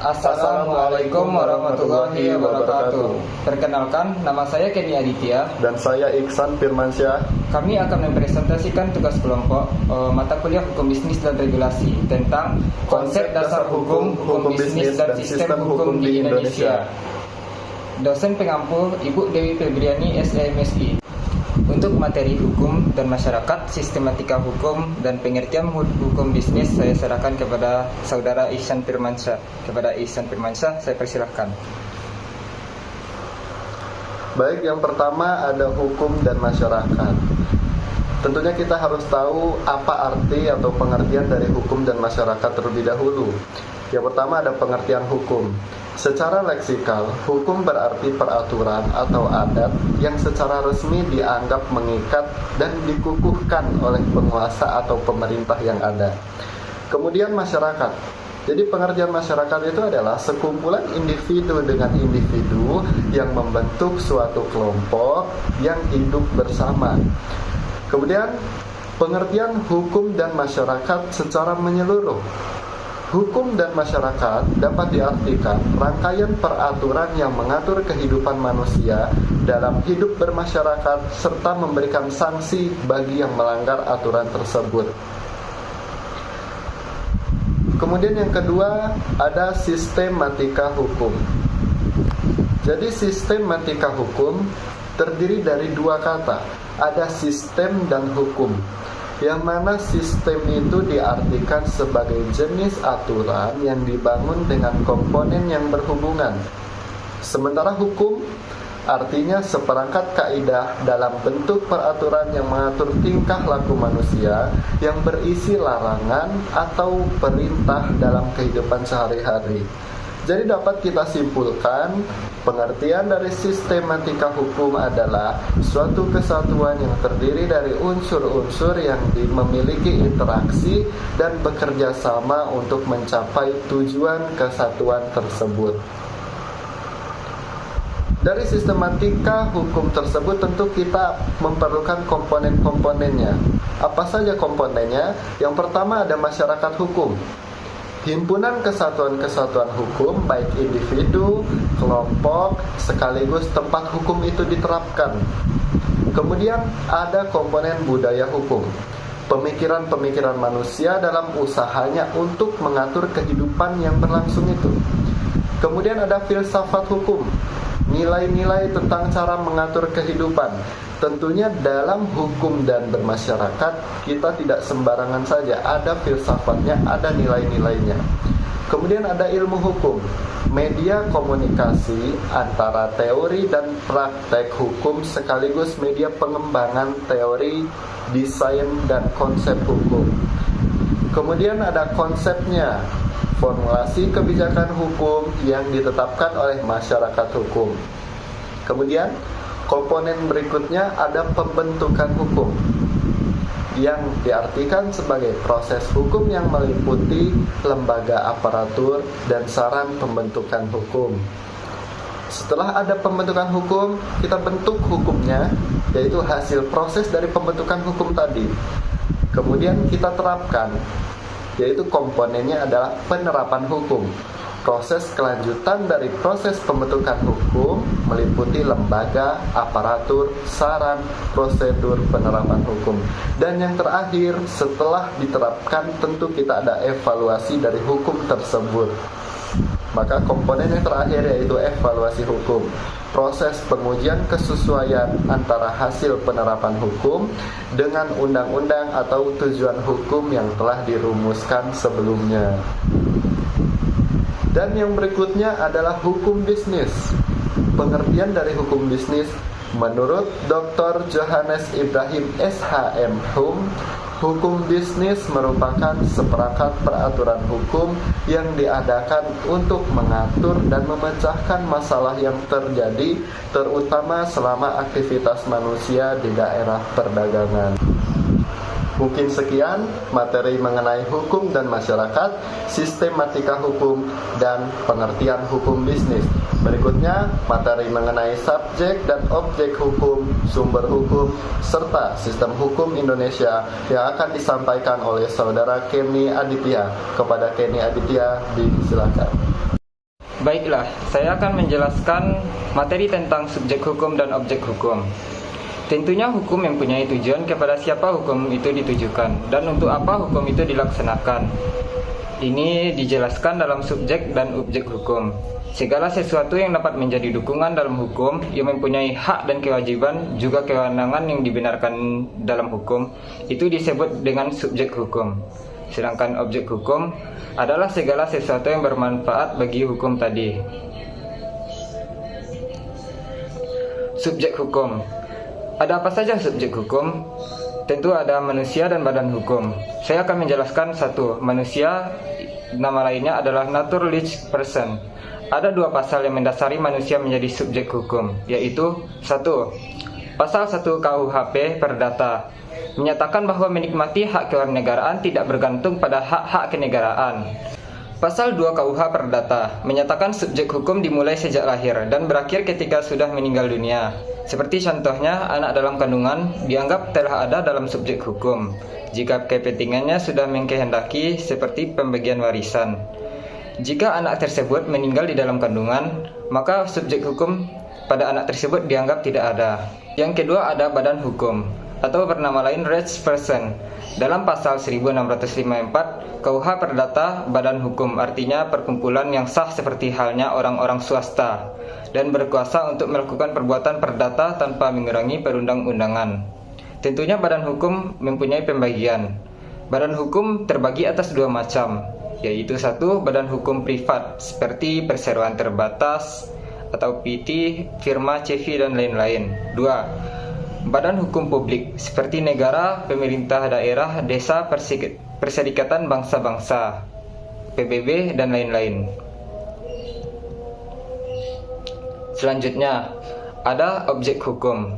Assalamualaikum warahmatullahi wabarakatuh. Perkenalkan, nama saya Kenny Aditya. Dan saya Iksan Firmansyah. Kami akan mempresentasikan tugas kelompok mata kuliah Hukum Bisnis dan Regulasi tentang konsep dasar hukum, hukum bisnis dan sistem hukum di Indonesia. Dosen pengampu Ibu Dewi Febriani, SMSI. Untuk materi hukum dan masyarakat, sistematika hukum dan pengertian hukum bisnis, saya serahkan kepada saudara Ihsan Firmansyah. Kepada Ihsan Firmansyah, saya persilahkan. Baik, yang pertama ada hukum dan masyarakat. Tentunya kita harus tahu apa arti atau pengertian dari hukum dan masyarakat terlebih dahulu. Yang pertama ada pengertian hukum. Secara leksikal, hukum berarti peraturan atau adat yang secara resmi dianggap mengikat dan dikukuhkan oleh penguasa atau pemerintah yang ada. Kemudian masyarakat. Jadi pengertian masyarakat itu adalah sekumpulan individu dengan individu yang membentuk suatu kelompok yang hidup bersama. Kemudian pengertian hukum dan masyarakat secara menyeluruh. Hukum dan masyarakat dapat diartikan rangkaian peraturan yang mengatur kehidupan manusia dalam hidup bermasyarakat serta memberikan sanksi bagi yang melanggar aturan tersebut. Kemudian yang kedua ada sistematika hukum. Jadi sistematika hukum terdiri dari dua kata, ada sistem dan hukum. Yang mana sistem itu diartikan sebagai jenis aturan yang dibangun dengan komponen yang berhubungan. Sementara hukum artinya seperangkat kaidah dalam bentuk peraturan yang mengatur tingkah laku manusia yang berisi larangan atau perintah dalam kehidupan sehari-hari. Jadi dapat kita simpulkan, pengertian dari sistematika hukum adalah suatu kesatuan yang terdiri dari unsur-unsur yang memiliki interaksi dan bekerja sama untuk mencapai tujuan kesatuan tersebut. Dari sistematika hukum tersebut tentu kita memerlukan komponen-komponennya. Apa saja komponennya? Yang pertama ada masyarakat hukum. Himpunan kesatuan-kesatuan hukum, baik individu, kelompok, sekaligus tempat hukum itu diterapkan. Kemudian ada komponen budaya hukum, pemikiran-pemikiran manusia dalam usahanya untuk mengatur kehidupan yang berlangsung itu. Kemudian ada filsafat hukum, nilai-nilai tentang cara mengatur kehidupan. Tentunya dalam hukum dan bermasyarakat kita tidak sembarangan saja, ada filsafatnya, ada nilai-nilainya. Kemudian ada ilmu hukum, media komunikasi antara teori dan praktek hukum sekaligus media pengembangan teori, desain, dan konsep hukum. Kemudian ada konsepnya, formulasi kebijakan hukum yang ditetapkan oleh masyarakat hukum. Kemudian komponen berikutnya ada pembentukan hukum yang diartikan sebagai proses hukum yang meliputi lembaga aparatur dan saran pembentukan hukum. Setelah ada pembentukan hukum, kita bentuk hukumnya, yaitu hasil proses dari pembentukan hukum tadi. Kemudian kita terapkan, yaitu komponennya adalah penerapan hukum. Proses kelanjutan dari proses pembentukan hukum meliputi lembaga, aparatur, saran, prosedur penerapan hukum. Dan yang terakhir, setelah diterapkan tentu kita ada evaluasi dari hukum tersebut. Maka komponen yang terakhir yaitu evaluasi hukum. Proses pengujian kesesuaian antara hasil penerapan hukum dengan undang-undang atau tujuan hukum yang telah dirumuskan sebelumnya. Dan yang berikutnya adalah hukum bisnis. Pengertian dari hukum bisnis menurut Dr. Johannes Ibrahim SHM Hum, hukum bisnis merupakan seperangkat peraturan hukum yang diadakan untuk mengatur dan memecahkan masalah yang terjadi, terutama selama aktivitas manusia di daerah perdagangan. Mungkin sekian materi mengenai hukum dan masyarakat, sistematika hukum, dan pengertian hukum bisnis. Berikutnya materi mengenai subjek dan objek hukum, sumber hukum, serta sistem hukum Indonesia yang akan disampaikan oleh saudara Kenny Aditya. Kepada Kenny Aditya, disilakan. Baiklah, saya akan menjelaskan materi tentang subjek hukum dan objek hukum. Tentunya hukum mempunyai tujuan kepada siapa hukum itu ditujukan dan untuk apa hukum itu dilaksanakan. Ini dijelaskan dalam subjek dan objek hukum. Segala sesuatu yang dapat menjadi dukungan dalam hukum, yang mempunyai hak dan kewajiban, juga kewenangan yang dibenarkan dalam hukum, itu disebut dengan subjek hukum. Sedangkan objek hukum adalah segala sesuatu yang bermanfaat bagi hukum tadi. Subjek hukum. Ada apa saja subjek hukum? Tentu ada manusia dan badan hukum. Saya akan menjelaskan satu. Manusia, nama lainnya adalah naturalized person. Ada dua pasal yang mendasari manusia menjadi subjek hukum, yaitu satu, Pasal 1 KUHP Perdata menyatakan bahwa menikmati hak kewarganegaraan tidak bergantung pada hak-hak kenegaraan. Pasal 2 KUH Perdata menyatakan subjek hukum dimulai sejak lahir dan berakhir ketika sudah meninggal dunia. Seperti contohnya, anak dalam kandungan dianggap telah ada dalam subjek hukum jika kepentingannya sudah mengkehendaki, seperti pembagian warisan. Jika anak tersebut meninggal di dalam kandungan, maka subjek hukum pada anak tersebut dianggap tidak ada. Yang kedua ada badan hukum, atau bernama lain rights person. Dalam pasal 1654 KUH Perdata, badan hukum artinya perkumpulan yang sah seperti halnya orang-orang swasta dan berkuasa untuk melakukan perbuatan perdata tanpa mengurangi perundang-undangan. Tentunya badan hukum mempunyai pembagian. Badan hukum terbagi atas dua macam, yaitu satu, badan hukum privat seperti perseroan terbatas atau PT, firma CV dan lain-lain. Dua, badan hukum publik seperti negara, pemerintah daerah, desa, perserikatan bangsa-bangsa, PBB dan lain-lain. Selanjutnya, ada objek hukum.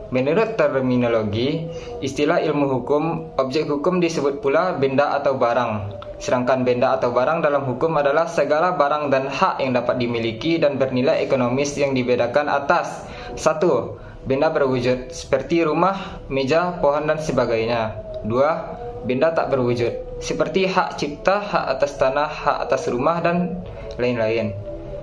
Menurut terminologi istilah ilmu hukum, objek hukum disebut pula benda atau barang. Sedangkan benda atau barang dalam hukum adalah segala barang dan hak yang dapat dimiliki dan bernilai ekonomis yang dibedakan atas satu, benda berwujud seperti rumah, meja, pohon dan sebagainya. Dua, benda tak berwujud seperti hak cipta, hak atas tanah, hak atas rumah dan lain-lain.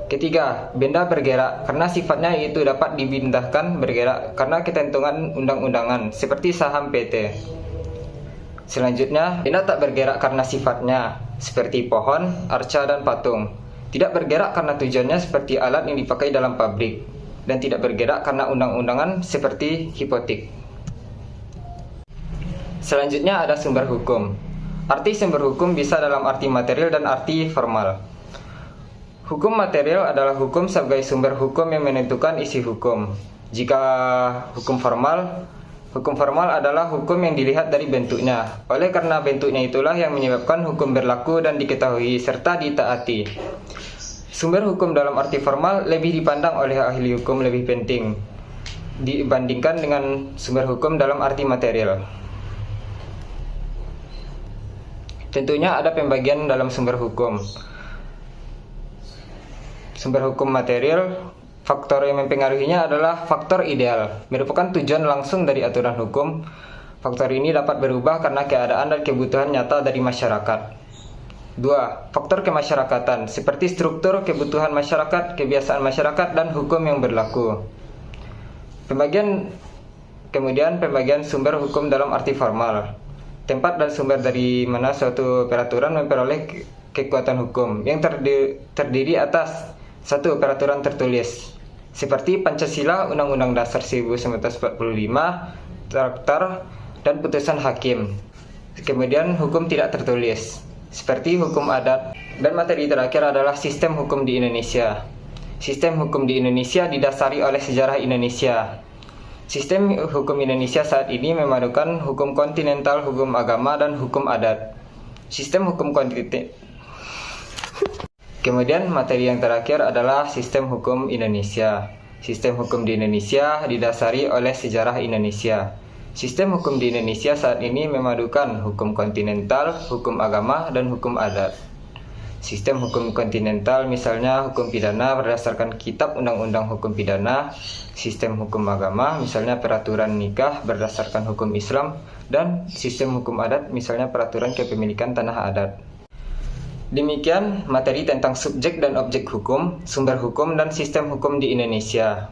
Ketiga, benda bergerak karena sifatnya itu dapat dipindahkan, bergerak karena ketentuan undang-undangan seperti saham PT. Selanjutnya, benda tak bergerak karena sifatnya seperti pohon, arca dan patung. Tidak bergerak karena tujuannya seperti alat yang dipakai dalam pabrik, dan tidak bergerak karena undang-undangan seperti hipotek. Selanjutnya ada sumber hukum. Arti sumber hukum bisa dalam arti material dan arti formal. Hukum material adalah hukum sebagai sumber hukum yang menentukan isi hukum. Jika hukum formal adalah hukum yang dilihat dari bentuknya. Oleh karena bentuknya itulah yang menyebabkan hukum berlaku dan diketahui serta ditaati. Sumber hukum dalam arti formal lebih dipandang oleh ahli hukum lebih penting dibandingkan dengan sumber hukum dalam arti material. Tentunya ada pembagian dalam sumber hukum. Sumber hukum material, faktor yang mempengaruhinya adalah faktor ideal, merupakan tujuan langsung dari aturan hukum. Faktor ini dapat berubah karena keadaan dan kebutuhan nyata dari masyarakat. 2. Faktor kemasyarakatan, seperti struktur kebutuhan masyarakat, kebiasaan masyarakat, dan hukum yang berlaku. Kemudian pembagian sumber hukum dalam arti formal. Tempat dan sumber dari mana suatu peraturan memperoleh kekuatan hukum yang terdiri atas 1. Peraturan tertulis seperti Pancasila, Undang-Undang Dasar 1945, Traktat, dan putusan hakim. Kemudian hukum tidak tertulis seperti hukum adat. Dan materi terakhir adalah sistem hukum di Indonesia. Sistem hukum di Indonesia didasari oleh sejarah Indonesia. Sistem hukum Indonesia saat ini memadukan hukum kontinental, hukum agama, dan hukum adat. Sistem hukum kontinental. Kemudian materi yang terakhir adalah sistem hukum Indonesia. Sistem hukum di Indonesia didasari oleh sejarah Indonesia. Sistem hukum di Indonesia saat ini memadukan hukum kontinental, hukum agama, dan hukum adat. Sistem hukum kontinental misalnya hukum pidana berdasarkan Kitab Undang-Undang Hukum Pidana. Sistem hukum agama misalnya peraturan nikah berdasarkan hukum Islam. Dan sistem hukum adat misalnya peraturan kepemilikan tanah adat. Demikian materi tentang subjek dan objek hukum, sumber hukum, dan sistem hukum di Indonesia.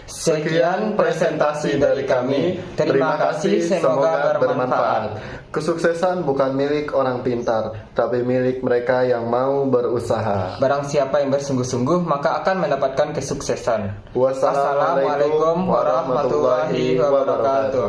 Sekian presentasi dari kami. Terima kasih, semoga bermanfaat. Kesuksesan bukan milik orang pintar, tapi milik mereka yang mau berusaha. Barang siapa yang bersungguh-sungguh, maka akan mendapatkan kesuksesan. Wassalamualaikum warahmatullahi wabarakatuh.